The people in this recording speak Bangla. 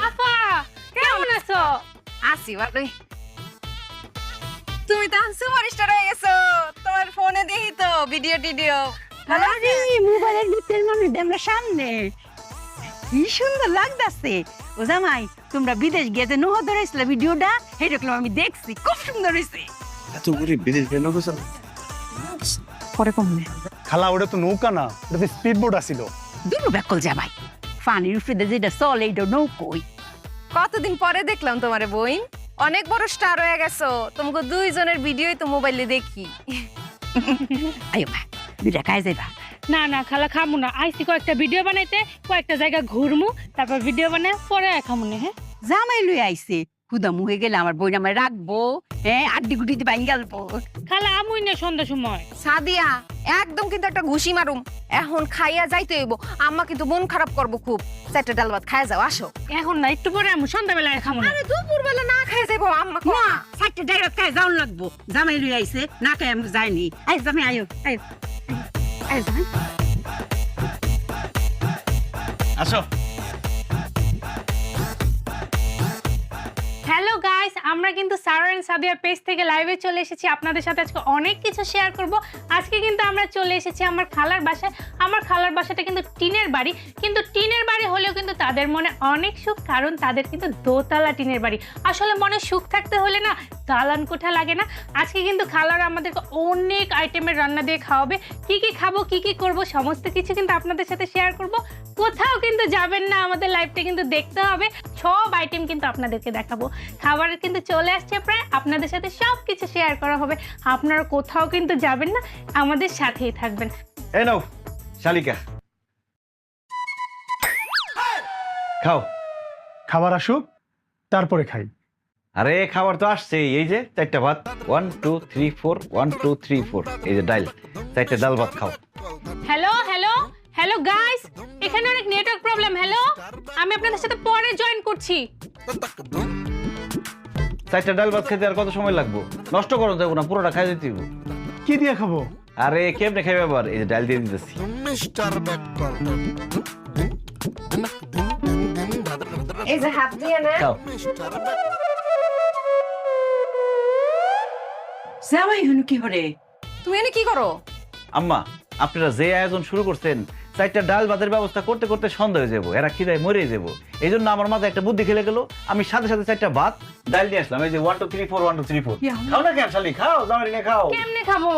আপা কেমন আছো? আসি ভালোই। তুমি তো সুপারস্টার হয়ে গেছো, তোমার ফোনে দেখি তো ভিডিও টিডিও। আরে মোবাইলের ভিতরে মানে আমরা সামনে কি সুন্দর লাগতাছে। ও জামাই তোমরা বিদেশ গিয়ে নোহ ধরেছিল ভিডিওটা সেরকম আমি দেখছি, খুব সুন্দর হয়েছে। এত করে বিদেশ বের গেছে পরে কমবে খালা ওটা তো নৌকা না, ওটা তো স্পিড বোট আসিল। দুটো ব্যাকল জামাই পানির উপরে যেটা চলে এইটা নৌকোই। কতদিন পরে দেখলাম তোমারে বইন, অনেক বড় স্টার হয়ে গেছো। তোমাকে দুইজনের ভিডিওই তো মোবাইলে দেখি। আয়ো মা দুইটা খাই যাইবা। না না খালা খামু না, আইসি কয়েকটা ভিডিও বানাইতে, কয়েকটা জায়গা ঘুরমু, তারপর ভিডিও বানাই পরে খামুনে। হ্যাঁ জামাই লই আইছে খুদা মুহে গেলে আমার বই আমার রাখবো, হ্যাঁ আড্ডি গুটিতে বাইন গেলবো। খালা আমুই না সন্ধ্যা সময়। সাদিয়া একদম কিন্তু একটা ঘুষি মারুম, এখন খাইয়া যাইতে হইব। আম্মা কিন্তু মন খারাপ করবো খুব। চারটা ডাল ভাত খাইয়া যাও, আসো। এখন না, একটু পরে আমু, সন্ধ্যাবেলায় খামু না। আরে দুপুর বেলা না খাইয়া যাইবো আম্মা। না সাইডটা ডাইরেক্ট খাই যাওন লাগবো। জামাই লই আইছে না খাই আমি যাইনি। আই জামাই আয়ো আয়ো আয় জামাই। আসো। হ্যালো গাইস, আমরা কিন্তু সারা এন্ড সাদিয়ার পেজ থেকে লাইভে চলে এসেছি। আপনাদের সাথে আজকে অনেক কিছু শেয়ার করব। আজকে কিন্তু আমরা চলে এসেছি আমার খালার বাসায়। আমার খালার বাসাটা কিন্তু টিনের বাড়ি, কিন্তু টিনের বাড়ি হলেও কিন্তু তাদের মনে অনেক সুখ, কারণ তাদের কিন্তু দোতলা টিনের বাড়ি। আসলে মনে সুখ থাকতে হলে না দালান কোঠা লাগে না। আজকে কিন্তু খালারা আমাদেরকে অনেক আইটেমের রান্না দিয়ে খাওয়াবে। কি কি খাবো, কি কি করব, সমস্ত কিছু কিন্তু আপনাদের সাথে শেয়ার করব। কোথাও কিন্তু যাবেন না, আমাদের লাইভটা কিন্তু দেখতে হবে। সব আইটেম কিন্তু আপনাদেরকে দেখাবো। খাবারের কিন্তু চলে আসছে প্রায়, আপনাদের সাথে সব কিছু শেয়ার করা হবে। আপনারা কোথাও কিন্তু যাবেন না, আমাদের সাথেই থাকবেন। এই নাও শালিকা, খাও। খাবার আসুক তারপরে খাই। আরে খাবার তো আসছে, এই যে চারটা ভাত, 1 2 3 4 1 2 3 4, এই যে ডাল, চারটা ডাল ভাত খাও। হ্যালো হ্যালো হ্যালো গাইস, এখানে অনেক নেটওয়ার্ক প্রবলেম। হ্যালো, আমি আপনাদের সাথে পরে জয়েন করছি। চারটা ডাল ভাত খেতে আর কত সময় লাগবে? নষ্ট করো যাবো না, পুরোটা খাই দিতে হইব। কি দিয়ে খাবো? আরে কেমনে খাইবে আবার? এই যে ডাল দিয়ে দিতেছি। এই যে হাত দিয়ে না। খাও। জামাই হনু কি হরে? তুমি এনে কি করো? আম্মা, আপনারা যে আয়োজন শুরু করছেন, চারটা ডাল ভাতের ব্যবস্থা করতে করতে সন্ধ্যা হয়ে যাবো, এরা খিদায় মরে যাবো। এই জন্য আমার মাথায় একটা বুদ্ধি খেলে গেল, আমি সাথে সাথে চারটা ভাত ডাল দিয়ে আসলাম। এই যে 1 2 3 4 1 2 3 4। খাও না কেন শালি, খাও, জামাই নিয়ে খাও। কেমনে খাবো?